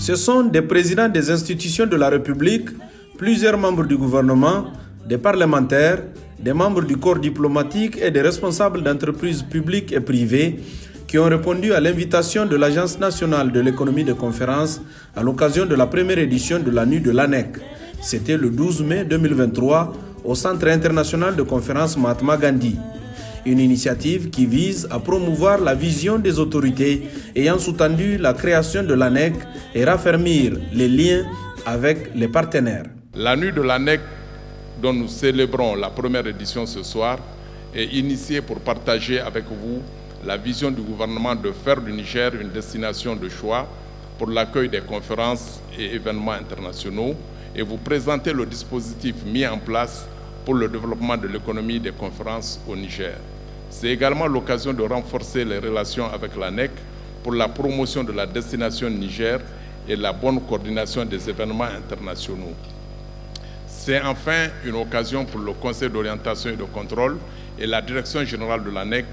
Ce sont des présidents des institutions de la République, plusieurs membres du gouvernement, des parlementaires, des membres du corps diplomatique et des responsables d'entreprises publiques et privées qui ont répondu à l'invitation de l'Agence nationale de l'économie de conférence à l'occasion de la première édition de la nuit de l'ANEC. C'était le 12 mai 2023 au Centre international de conférence Mahatma Gandhi. Une initiative qui vise à promouvoir la vision des autorités ayant sous-tendu la création de l'ANEC et raffermir les liens avec les partenaires. La nuit de l'ANEC, dont nous célébrons la première édition ce soir, est initiée pour partager avec vous la vision du gouvernement de faire du Niger une destination de choix pour l'accueil des conférences et événements internationaux et vous présenter le dispositif mis en place pour le développement de l'économie des conférences au Niger. C'est également l'occasion de renforcer les relations avec l'ANEC pour la promotion de la destination Niger et la bonne coordination des événements internationaux. C'est enfin une occasion pour le Conseil d'orientation et de contrôle et la Direction générale de l'ANEC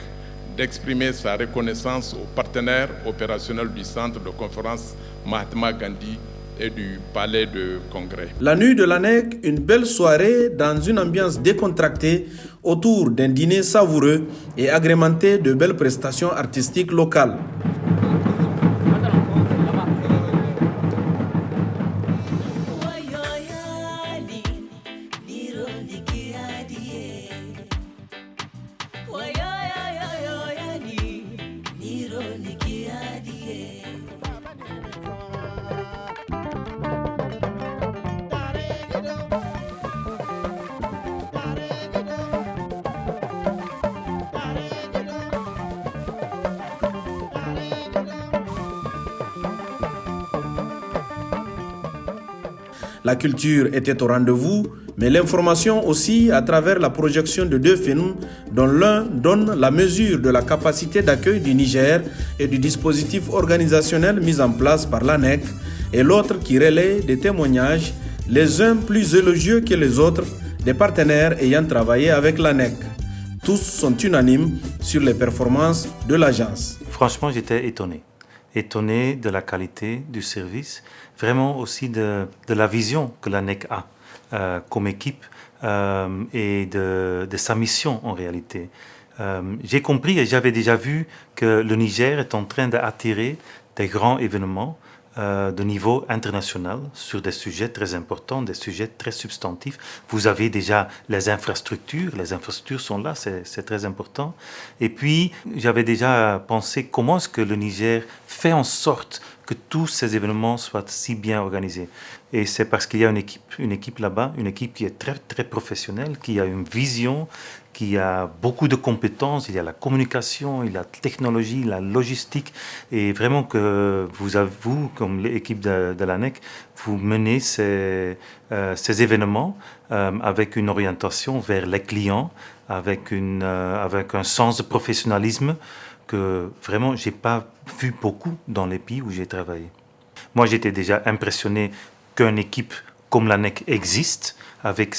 d'exprimer sa reconnaissance aux partenaires opérationnels du centre de conférence Mahatma Gandhi et du palais de congrès. La nuit de l'ANEC, une belle soirée dans une ambiance décontractée autour d'un dîner savoureux et agrémenté de belles prestations artistiques locales. La culture était au rendez-vous, mais l'information aussi à travers la projection de 2 films dont l'un donne la mesure de la capacité d'accueil du Niger et du dispositif organisationnel mis en place par l'ANEC et l'autre qui relaie des témoignages, les uns plus élogieux que les autres, des partenaires ayant travaillé avec l'ANEC. Tous sont unanimes sur les performances de l'agence. Franchement, j'étais étonné de la qualité du service, vraiment aussi de la vision que l'ANEC a comme équipe et de sa mission en réalité. J'ai compris et j'avais déjà vu que le Niger est en train d'attirer des grands événements de niveau international sur des sujets très importants, des sujets très substantifs. Vous avez déjà les infrastructures sont là, c'est très important. Et puis, j'avais déjà pensé comment est-ce que le Niger fait en sorte que tous ces événements soient si bien organisés. Et c'est parce qu'il y a une équipe là-bas, une équipe qui est très, très professionnelle, qui a une vision, qui a beaucoup de compétences. Il y a la communication, il y a la technologie, la logistique. Et vraiment que vous comme l'équipe de l'ANEC, vous menez ces événements avec une orientation vers les clients, avec un sens de professionnalisme que vraiment j'ai pas vu beaucoup dans les pays où j'ai travaillé. Moi, j'étais déjà impressionné qu'une équipe comme l'ANEC existe, avec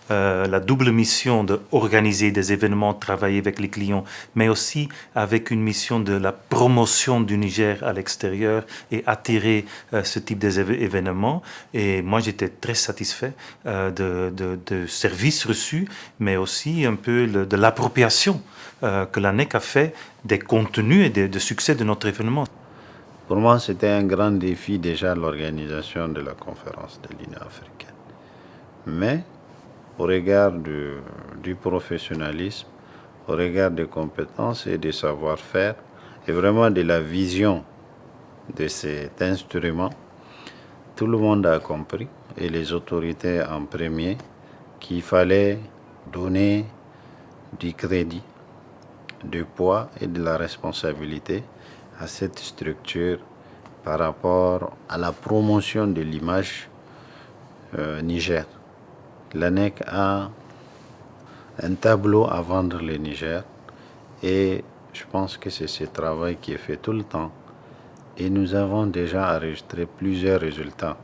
la double mission d'organiser des événements, travailler avec les clients, mais aussi avec une mission de la promotion du Niger à l'extérieur et attirer ce type d'événements. Et moi, j'étais très satisfait de services reçus, mais aussi un peu de l'appropriation que l'ANEC a fait des contenus et de succès de notre événement. Pour moi, c'était un grand défi déjà l'organisation de la conférence de l'Union africaine. Mais au regard du professionnalisme, au regard des compétences et des savoir-faire, et vraiment de la vision de cet instrument, tout le monde a compris, et les autorités en premier, qu'il fallait donner du crédit, du poids et de la responsabilité à cette structure par rapport à la promotion de l'image Niger. L'ANEC a un tableau à vendre le Niger et je pense que c'est ce travail qui est fait tout le temps et nous avons déjà enregistré plusieurs résultats.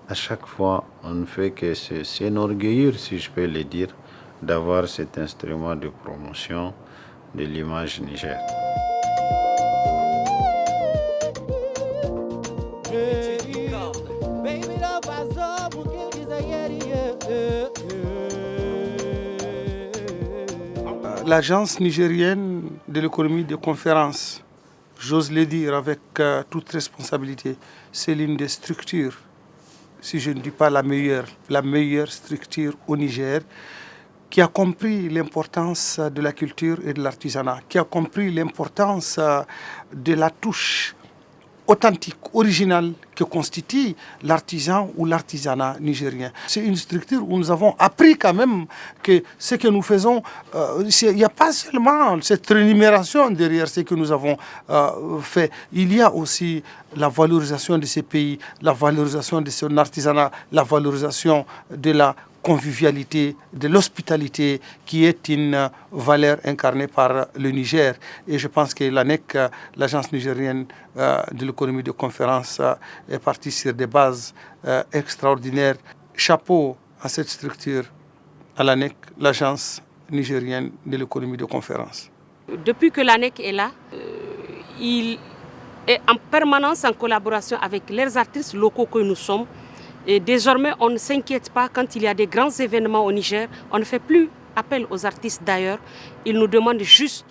À chaque fois, on ne fait que s'enorgueillir, si je peux le dire, d'avoir cet instrument de promotion de l'image Niger. L'agence nigérienne de l'économie de conférence, j'ose le dire avec toute responsabilité, c'est l'une des structures, si je ne dis pas la meilleure structure au Niger, qui a compris l'importance de la culture et de l'artisanat, qui a compris l'importance de la touche authentique, originale que constitue l'artisan ou l'artisanat nigérien. C'est une structure où nous avons appris quand même que ce que nous faisons, il n'y a pas seulement cette rémunération derrière ce que nous avons fait. Il y a aussi la valorisation de ces pays, la valorisation de son artisanat, la valorisation de la convivialité, de l'hospitalité qui est une valeur incarnée par le Niger. Et je pense que l'ANEC, l'agence nigérienne de l'économie de conférence, est partie sur des bases extraordinaires. Chapeau à cette structure, à l'ANEC, l'agence nigérienne de l'économie de conférence. Depuis que l'ANEC est là, il est en permanence en collaboration avec les artistes locaux que nous sommes. Et désormais, on ne s'inquiète pas quand il y a des grands événements au Niger. On ne fait plus appel aux artistes d'ailleurs. Ils nous demandent juste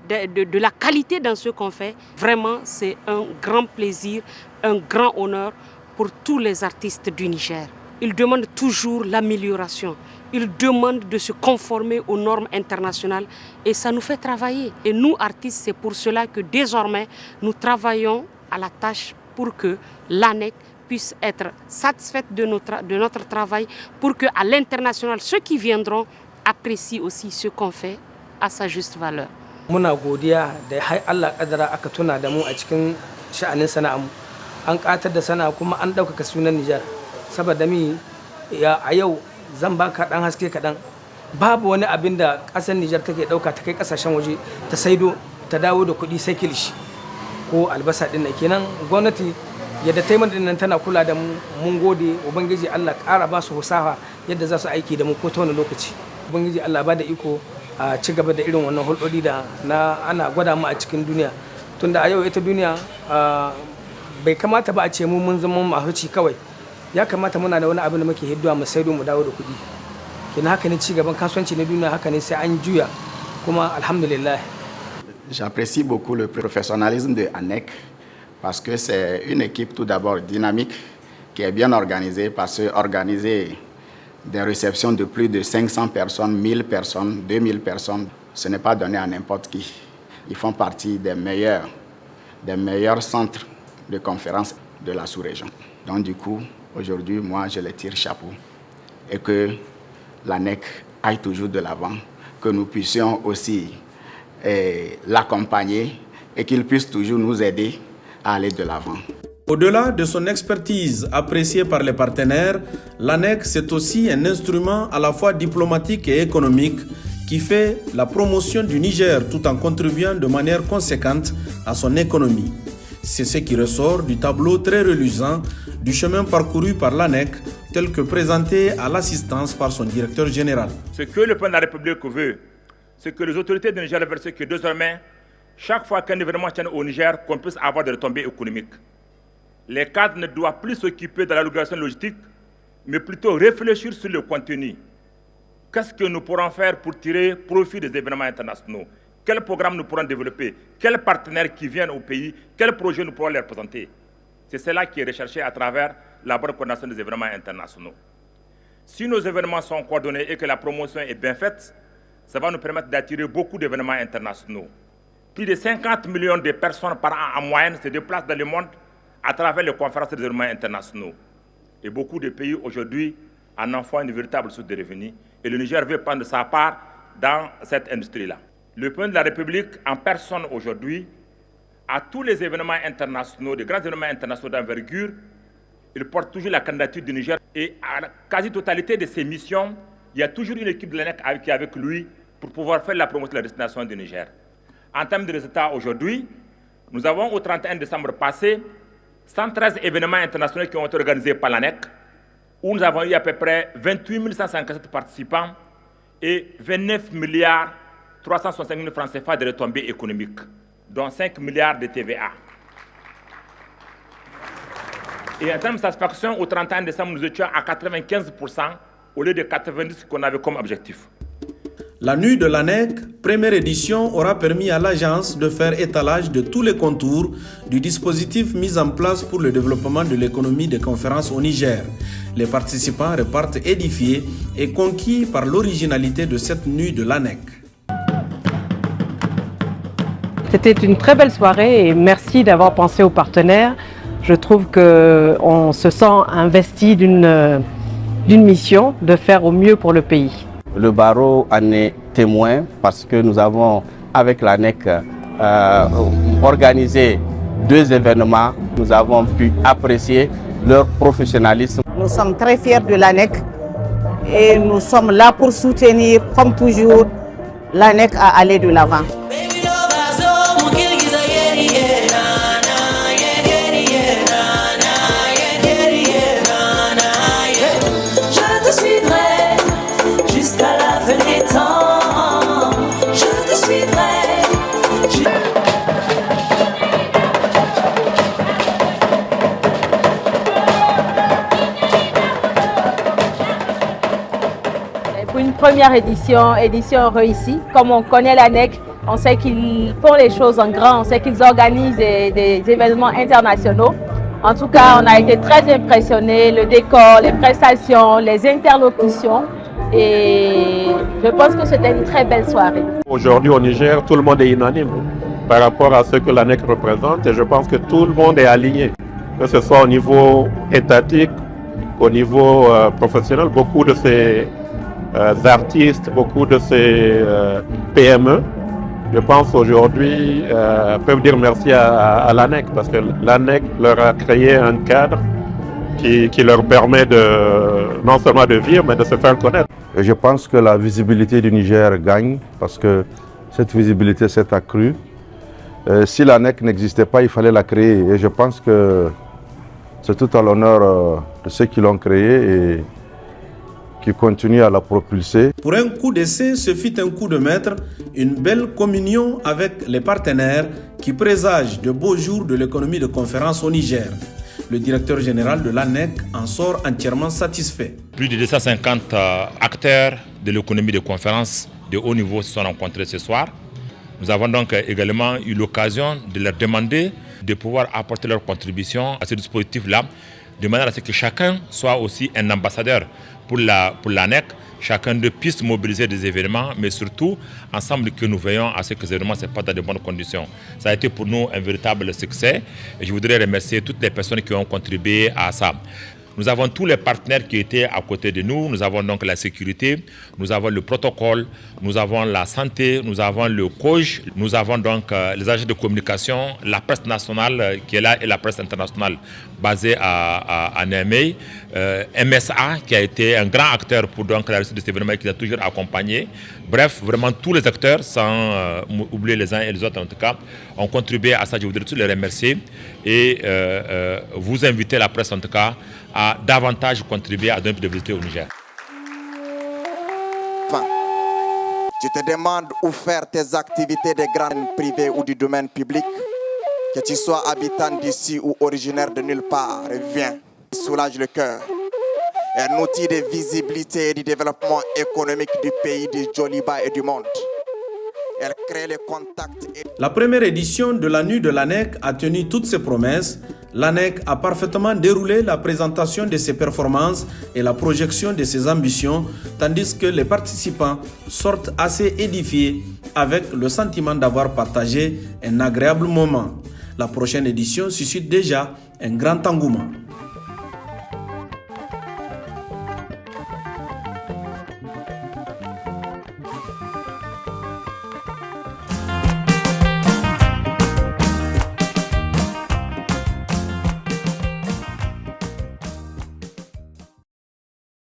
de la qualité dans ce qu'on fait. Vraiment, c'est un grand plaisir, un grand honneur pour tous les artistes du Niger. Ils demandent toujours l'amélioration. Ils demandent de se conformer aux normes internationales et ça nous fait travailler. Et nous, artistes, c'est pour cela que désormais, nous travaillons à la tâche pour que l'ANEC puisse être satisfaite de notre travail, pour qu'à l'international, ceux qui viendront apprécient aussi ce qu'on fait à sa juste valeur. Muna godiya da har Allah kadara aka tuna da mu a cikin sha'anin sana'armu. An katar da sana'a kuma an ɗaukaka sunan Nijar. Saboda mi a yau zan baka ɗan haske kaɗan. Babu wani abin da ƙasar Nijar take ɗauka ta kai ƙasashen waje ta saido ta dawo da kuɗi sai kilishi ko albasa ɗin nan kenan gwamnati yadda taimaka nan tana kula da mu mun gode ubangiji Allah ƙara ba su fasaha yadda za su aiki da mu ko ta wani lokaci ubangiji Allah ba da iko a ci gaba da irin wannan hulɗoɗi da ana gwada mu a cikin duniya tunda a yau ita duniya bai kamata ba a ce mu mun zama mahuci kawai ya kamata muna da wani abu da muke hidduwa mu saido mu dawo da kuɗi kina haka ne ci gaban kasuwanci na duniya haka ne sai an juya kuma alhamdulillah. J'apprécie beaucoup le professionnalisme de ANEC parce que c'est une équipe tout d'abord dynamique qui est bien organisée parce que organiser des réceptions de plus de 500 personnes, 1000 personnes, 2000 personnes, ce n'est pas donné à n'importe qui. Ils font partie des meilleurs centres de conférences de la sous-région. Donc du coup, aujourd'hui, moi, je les tire chapeau et que l'ANEC aille toujours de l'avant, que nous puissions aussi l'accompagner et qu'il puisse toujours nous aider à aller de l'avant. Au-delà de son expertise appréciée par les partenaires, l'ANEC c'est aussi un instrument à la fois diplomatique et économique qui fait la promotion du Niger tout en contribuant de manière conséquente à son économie. C'est ce qui ressort du tableau très reluisant du chemin parcouru par l'ANEC tel que présenté à l'assistance par son directeur général. Ce que le président de la République veut, c'est que les autorités du Niger veulent que désormais, chaque fois qu'un événement tient au Niger, qu'on puisse avoir des retombées économiques. Les cadres ne doivent plus s'occuper de la régulation logistique, mais plutôt réfléchir sur le contenu. Qu'est-ce que nous pourrons faire pour tirer profit des événements internationaux? Quel programme nous pourrons développer? Quels partenaires qui viennent au pays? Quels projets nous pourrons leur présenter? C'est cela qui est recherché à travers la bonne coordination des événements internationaux. Si nos événements sont coordonnés et que la promotion est bien faite, ça va nous permettre d'attirer beaucoup d'événements internationaux. Plus de 50 millions de personnes par an en moyenne se déplacent dans le monde à travers les conférences des événements internationaux. Et beaucoup de pays aujourd'hui en en font une véritable source de revenus. Et le Niger veut prendre sa part dans cette industrie-là. Le président de la République en personne aujourd'hui, à tous les événements internationaux, des grands événements internationaux d'envergure, il porte toujours la candidature du Niger. Et à la quasi-totalité de ses missions, il y a toujours une équipe de l'ANEC qui est avec lui pour pouvoir faire la promotion de la destination du Niger. En termes de résultats aujourd'hui, nous avons au 31 décembre passé 113 événements internationaux qui ont été organisés par l'ANEC, où nous avons eu à peu près 28 157 participants et 29 milliards 365 000 francs CFA de retombées économiques, dont 5 milliards de TVA. Et en termes de satisfaction, au 31 décembre, nous étions à 95% au lieu de 90 qu'on avait comme objectif. La nuit de l'ANEC, première édition, aura permis à l'agence de faire étalage de tous les contours du dispositif mis en place pour le développement de l'économie des conférences au Niger. Les participants repartent édifiés et conquis par l'originalité de cette nuit de l'ANEC. C'était une très belle soirée et merci d'avoir pensé aux partenaires. Je trouve qu'on se sent investi d'une mission de faire au mieux pour le pays. Le barreau en est témoin parce que nous avons, avec l'ANEC, organisé 2 événements. Nous avons pu apprécier leur professionnalisme. Nous sommes très fiers de l'ANEC et nous sommes là pour soutenir, comme toujours, l'ANEC à aller de l'avant. Pour une première édition réussie, comme on connaît l'ANEC, on sait qu'ils font les choses en grand, on sait qu'ils organisent des événements internationaux. En tout cas, on a été très impressionnés, le décor, les prestations, les interlocutions. Et je pense que c'était une très belle soirée. Aujourd'hui au Niger, tout le monde est unanime par rapport à ce que l'ANEC représente et je pense que tout le monde est aligné, que ce soit au niveau étatique, au niveau professionnel. Beaucoup de ces artistes, beaucoup de ces PME, je pense aujourd'hui, peuvent dire merci à l'ANEC parce que l'ANEC leur a créé un cadre qui leur permet non seulement de vivre, mais de se faire connaître. Et je pense que la visibilité du Niger gagne parce que cette visibilité s'est accrue. Si l'ANEC n'existait pas, il fallait la créer. Et je pense que c'est tout à l'honneur de ceux qui l'ont créée et qui continuent à la propulser. Pour un coup d'essai, ce fut un coup de maître, une belle communion avec les partenaires qui présagent de beaux jours de l'économie de conférence au Niger. Le directeur général de l'ANEC en sort entièrement satisfait. Plus de 250 acteurs de l'économie de conférence de haut niveau se sont rencontrés ce soir. Nous avons donc également eu l'occasion de leur demander de pouvoir apporter leur contribution à ce dispositif-là, de manière à ce que chacun soit aussi un ambassadeur pour l'ANEC, chacun d'eux puisse mobiliser des événements, mais surtout ensemble que nous veillons à ce que ces événements se passent dans de bonnes conditions. Ça a été pour nous un véritable succès et je voudrais remercier toutes les personnes qui ont contribué à ça. Nous avons tous les partenaires qui étaient à côté de nous. Nous avons donc la sécurité, nous avons le protocole, nous avons la santé, nous avons le COJ, nous avons donc les agents de communication, la presse nationale qui est là et la presse internationale basée à Niamey, MSA qui a été un grand acteur pour donc la réussite de cet événement et qui a toujours accompagné. Bref, vraiment tous les acteurs, sans oublier les uns et les autres en tout cas, ont contribué à ça. Je voudrais tous les remercier et vous inviter la presse en tout cas à davantage contribuer à donner plus de visibilité au Niger. Je te demande où faire tes activités des grands privés ou du domaine public, que tu sois habitant d'ici ou originaire de nulle part, viens, soulage le cœur. Un outil de visibilité et de développement économique du pays, du Djoliba et du monde. Elle crée les contacts. La première édition de la nuit de l'ANEC a tenu toutes ses promesses. L'ANEC a parfaitement déroulé la présentation de ses performances et la projection de ses ambitions, tandis que les participants sortent assez édifiés avec le sentiment d'avoir partagé un agréable moment. La prochaine édition suscite déjà un grand engouement.